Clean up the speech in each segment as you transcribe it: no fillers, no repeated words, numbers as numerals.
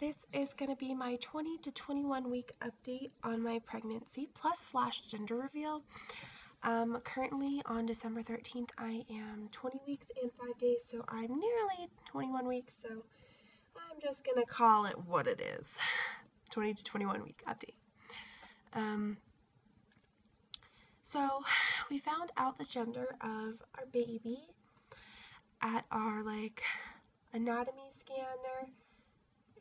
This is going to be my 20 to 21 week update on my pregnancy plus / gender reveal. Currently on December 13th, I am 20 weeks and 5 days, so I'm nearly 21 weeks, so I'm just going to call it what it is. 20 to 21 week update. So we found out the gender of our baby at our anatomy scan there.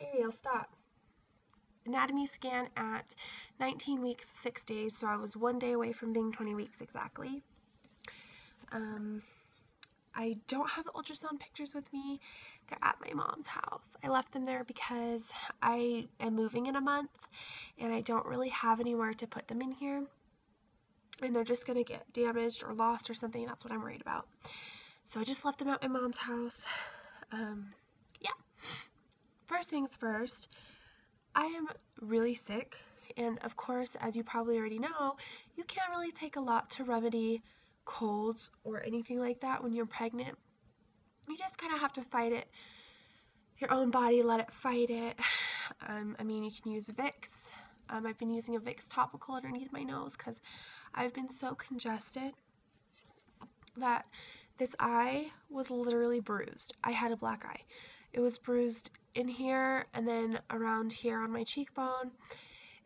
Ariel, stop. Anatomy scan at 19 weeks, 6 days, so I was 1 day away from being 20 weeks exactly. I don't have the ultrasound pictures with me. They're at my mom's house. I left them there because I am moving in a month and I don't really have anywhere to put them in here. And they're just going to get damaged or lost or something. That's what I'm worried about. So I just left them at my mom's house. Yeah. First things first, I am really sick. And of course, as you probably already know, you can't really take a lot to remedy colds or anything like that when you're pregnant. You just kind of have to fight it. Your own body, let it fight it. I mean, you can use Vicks. I've been using a Vicks topical underneath my nose because I've been so congested that this eye was literally bruised. I had a black eye. It was bruised in here and then around here on my cheekbone.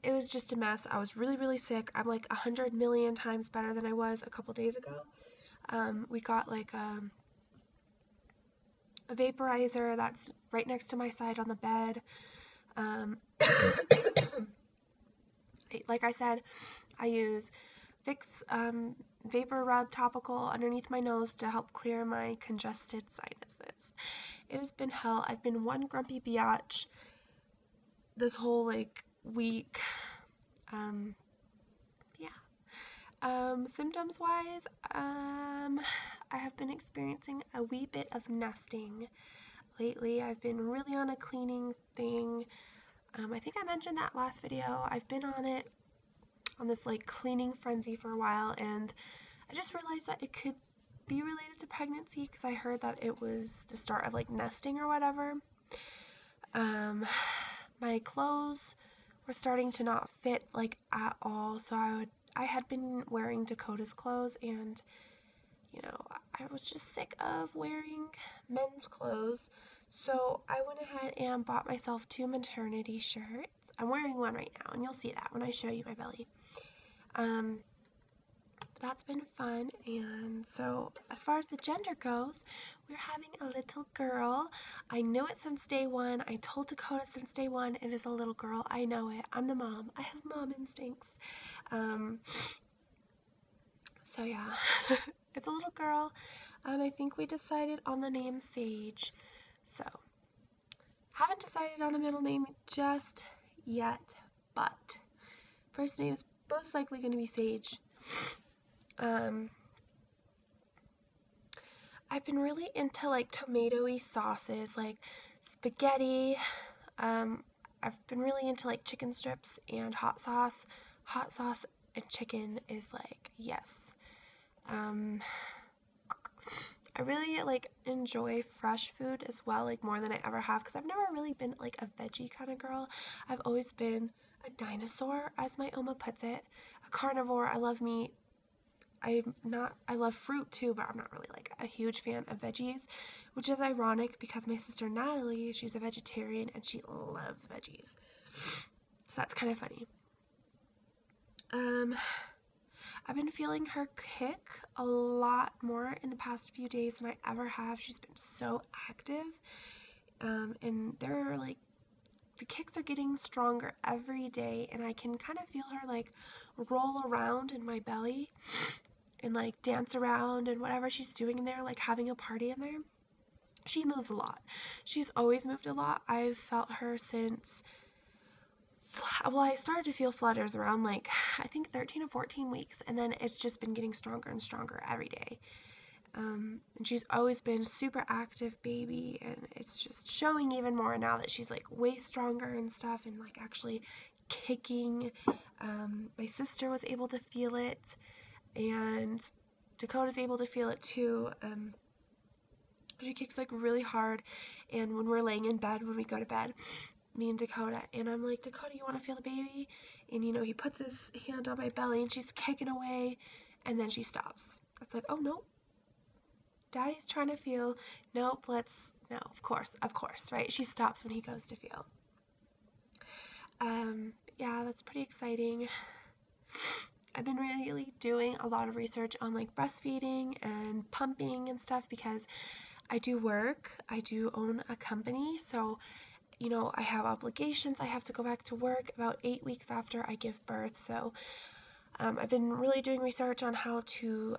It was just a mess. I was really, really sick. I'm like 100 million times better than I was a couple days ago. We got a vaporizer that's right next to my side on the bed. Like I said, I use Vicks Vapor Rub topical underneath my nose to help clear my congested sinuses. It has been hell. I've been one grumpy biatch this whole week. Symptoms wise, I have been experiencing a wee bit of nesting lately. I've been really on a cleaning thing. I think I mentioned that last video. I've been on this cleaning frenzy for a while, and I just realized that it could be related to pregnancy because I heard that it was the start of nesting or whatever. My clothes were starting to not fit at all, so I had been wearing Dakota's clothes, and I was just sick of wearing men's clothes, so I went ahead and bought myself 2 maternity shirts. I'm wearing one right now, and you'll see that when I show you my belly. That's been fun. And so as far as the gender goes, we're having a little girl. I knew it since day one. I told Dakota since day one it is a little girl. I know it. I'm the mom. I have mom instincts. So yeah, it's a little girl. I think we decided on the name Sage. So haven't decided on a middle name just yet, but first name is most likely going to be Sage. I've been really into tomatoey sauces, like spaghetti. I've been really into chicken strips and hot sauce. Hot sauce and chicken is yes. I really enjoy fresh food as well, more than I ever have, because I've never really been a veggie kind of girl. I've always been a dinosaur, as my Oma puts it, a carnivore. I love meat. I love fruit too, but I'm not really a huge fan of veggies, which is ironic because my sister Natalie, she's a vegetarian and she loves veggies. So that's kind of funny. I've been feeling her kick a lot more in the past few days than I ever have. She's been so active, and they're the kicks are getting stronger every day, and I can kind of feel her roll around in my belly and dance around and whatever she's doing in there, having a party in there. She moves a lot. She's always moved a lot. I've felt her since, well, I started to feel flutters around I think 13 or 14 weeks, and then it's just been getting stronger and stronger every day. And she's always been super active baby, and it's just showing even more now that she's way stronger and stuff, and actually kicking. My sister was able to feel it, and Dakota's able to feel it too. She kicks really hard, and when we're laying in bed, when we go to bed, me and Dakota, and I'm like, Dakota, you want to feel the baby? And he puts his hand on my belly, and she's kicking away, and then she stops. It's like, oh no, Daddy's trying to feel. Nope, no, of course, right? She stops when he goes to feel. Yeah, that's pretty exciting. I've been really doing a lot of research on like breastfeeding and pumping and stuff because I do work. I do own a company, so I have obligations. I have to go back to work about 8 weeks after I give birth. So I've been really doing research on how to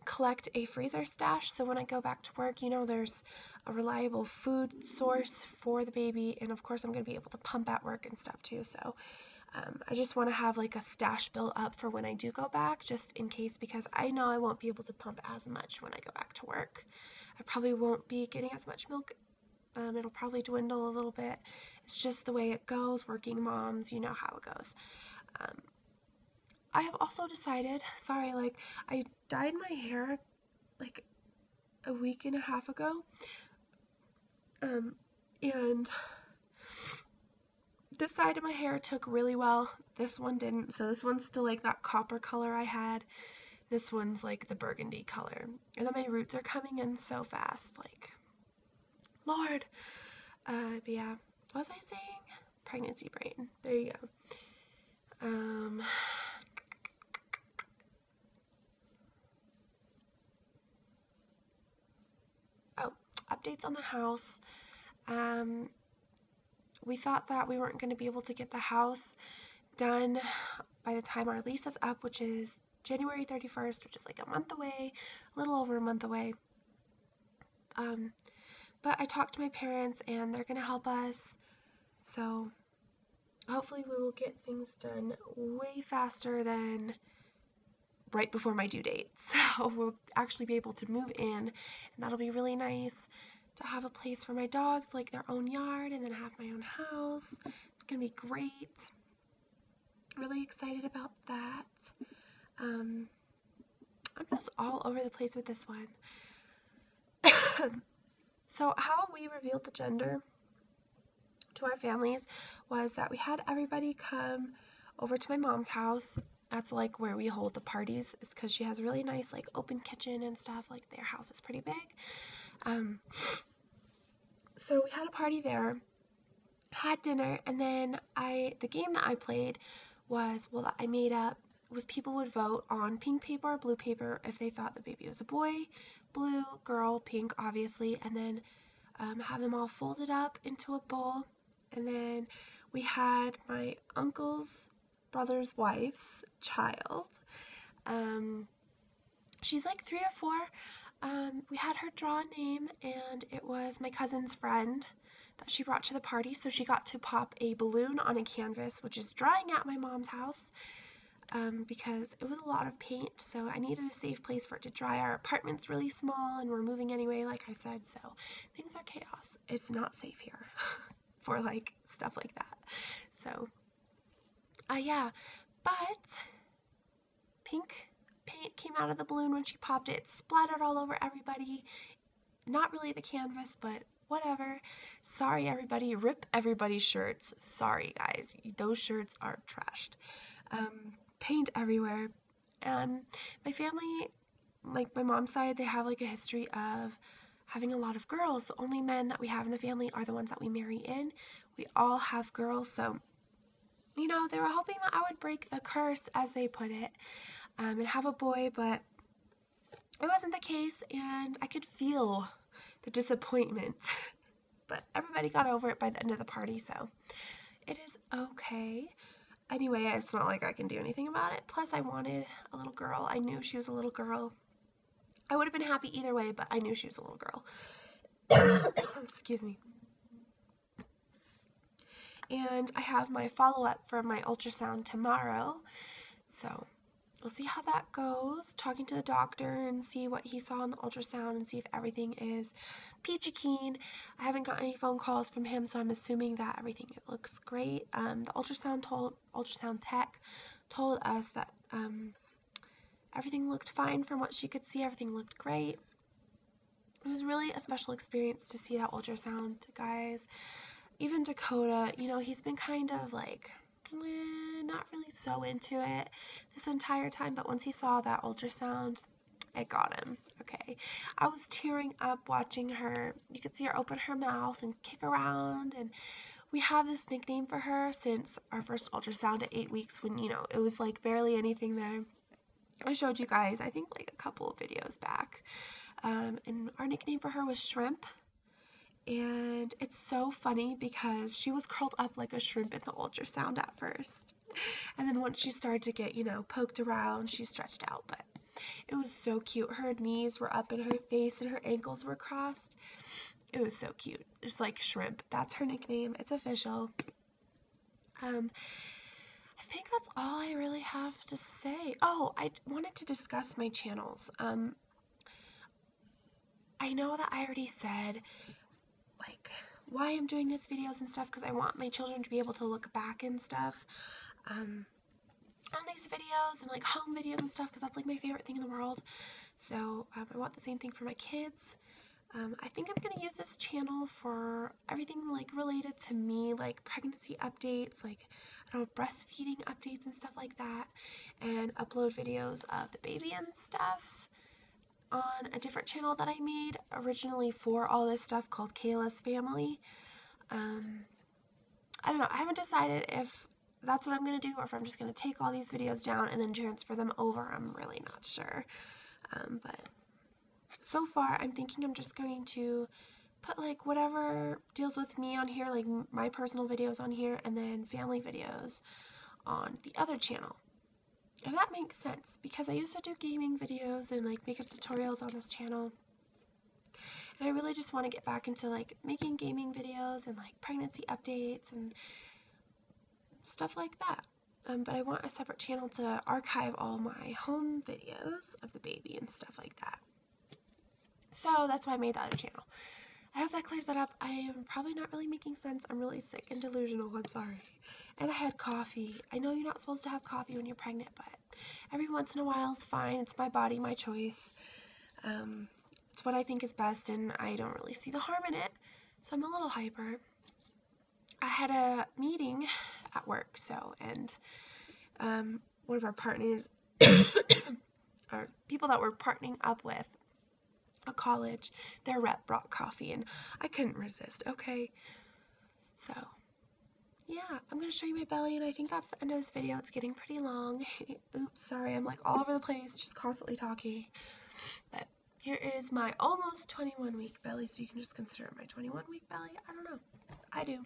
collect a freezer stash. So when I go back to work, there's a reliable food source for the baby. And of course, I'm going to be able to pump at work and stuff too. So I just want to have like a stash built up for when I do go back, just in case, because I know I won't be able to pump as much when I go back to work. I probably won't be getting as much milk. It'll probably dwindle a little bit. It's just the way it goes. Working moms, you know how it goes. I have also decided, I dyed my hair like a week and a half ago. And this side of my hair took really well. This one didn't. So this one's still like that copper color I had. This one's like the burgundy color. And then my roots are coming in so fast. Like, Lord. But yeah, what was I saying? Pregnancy brain. There you go. Oh, updates on the house. We thought that we weren't going to be able to get the house done by the time our lease is up, which is January 31st, which is like a month away, a little over a month away. But I talked to my parents and they're going to help us. So hopefully we will get things done way faster than right before my due date. So we'll actually be able to move in, and that'll be really nice to have a place for my dogs, like their own yard, and then have my own house. It's gonna be great. Really excited about that. I'm just all over the place with this one. So how we revealed the gender to our families was that we had everybody come over to my mom's house. That's like where we hold the parties, is because she has a really nice like open kitchen and stuff. Like their house is pretty big. So we had a party there, had dinner, and then the game that I played was, that I made up, was people would vote on pink paper or blue paper if they thought the baby was a boy, blue, girl, pink, obviously, and then have them all folded up into a bowl. And then we had my uncle's brother's wife's child. She's like 3 or 4. We had her draw a name, and it was my cousin's friend that she brought to the party. So she got to pop a balloon on a canvas, which is drying at my mom's house, because it was a lot of paint. So I needed a safe place for it to dry. Our apartment's really small, and we're moving anyway, like I said. So things are chaos. It's not safe here for like stuff like that. So, yeah, but pink paint came out of the balloon when she popped it, splattered all over everybody. Not really the canvas, but whatever. Sorry, everybody. Rip everybody's shirts. Sorry, guys. Those shirts are trashed. Paint everywhere. My family, like my mom's side, they have like a history of having a lot of girls. The only men that we have in the family are the ones that we marry in. We all have girls, so they were hoping that I would break the curse, as they put it, and have a boy, but it wasn't the case, and I could feel the disappointment. But everybody got over it by the end of the party, so it is okay. Anyway, it's not like I can do anything about it. Plus, I wanted a little girl. I knew she was a little girl. I would have been happy either way, but I knew she was a little girl. Excuse me. And I have my follow-up for my ultrasound tomorrow, so we'll see how that goes. Talking to the doctor and see what he saw in the ultrasound and see if everything is peachy keen. I haven't got any phone calls from him, so I'm assuming that everything looks great. The ultrasound tech told us that everything looked fine from what she could see. Everything looked great. It was really a special experience to see that ultrasound, guys. Even Dakota, you know, he's been kind of like not really so into it this entire time, but once he saw that ultrasound, it got him. Okay. I was tearing up watching her. You could see her open her mouth and kick around, and we have this nickname for her since our first ultrasound at 8 weeks when, you know, it was like barely anything there. I showed you guys, I think, like a couple of videos back. And our nickname for her was Shrimp. And it's so funny because she was curled up like a shrimp in the ultrasound at first. And then once she started to get, you know, poked around, she stretched out. But it was so cute. Her knees were up in her face and her ankles were crossed. It was so cute. Just like Shrimp. That's her nickname. It's official. I think that's all I really have to say. Oh, I wanted to discuss my channels. I know that I already said, like, why I'm doing these videos and stuff, because I want my children to be able to look back and stuff on these videos and, like, home videos and stuff, because that's, like, my favorite thing in the world. So, I want the same thing for my kids. I think I'm going to use this channel for everything, like, related to me, like, pregnancy updates, like, I don't know, breastfeeding updates and stuff like that, and upload videos of the baby and stuff on a different channel that I made originally for all this stuff called Kayla's Family. I don't know, I haven't decided if that's what I'm going to do or if I'm just going to take all these videos down and then transfer them over. I'm really not sure. But so far, I'm thinking I'm just going to put, like, whatever deals with me on here, like my personal videos on here, and then family videos on the other channel. If that makes sense, because I used to do gaming videos and, like, makeup tutorials on this channel. And I really just want to get back into, like, making gaming videos and, like, pregnancy updates and stuff like that. But I want a separate channel to archive all my home videos of the baby and stuff like that. So that's why I made the other channel. I hope that clears that up. I am probably not really making sense. I'm really sick and delusional. I'm sorry. And I had coffee. I know you're not supposed to have coffee when you're pregnant, but every once in a while is fine. It's my body, my choice. It's what I think is best, and I don't really see the harm in it. So I'm a little hyper. I had a meeting at work, and one of our partners, or people that we're partnering up with, a college, their rep brought coffee, and I couldn't resist. Okay, so yeah, I'm gonna show you my belly, and I think that's the end of this video. It's getting pretty long. Oops, sorry, I'm like all over the place, just constantly talking. But here is my almost 21-week belly, so you can just consider it my 21-week belly. I don't know, I do.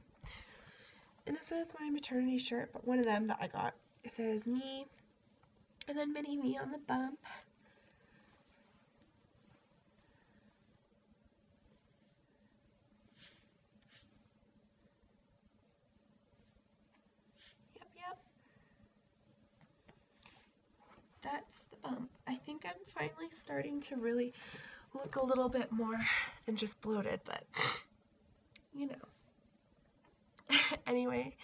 And this is my maternity shirt, but one of them that I got, it says me, and then mini me on the bump. Yep. That's the bump. I think I'm finally starting to really look a little bit more than just bloated, but you know. Anyway,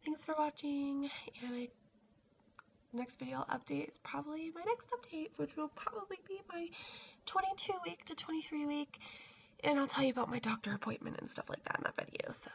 thanks for watching, and next video I'll update is probably my next update, which will probably be my 22-week to 23-week, and I'll tell you about my doctor appointment and stuff like that in that video. So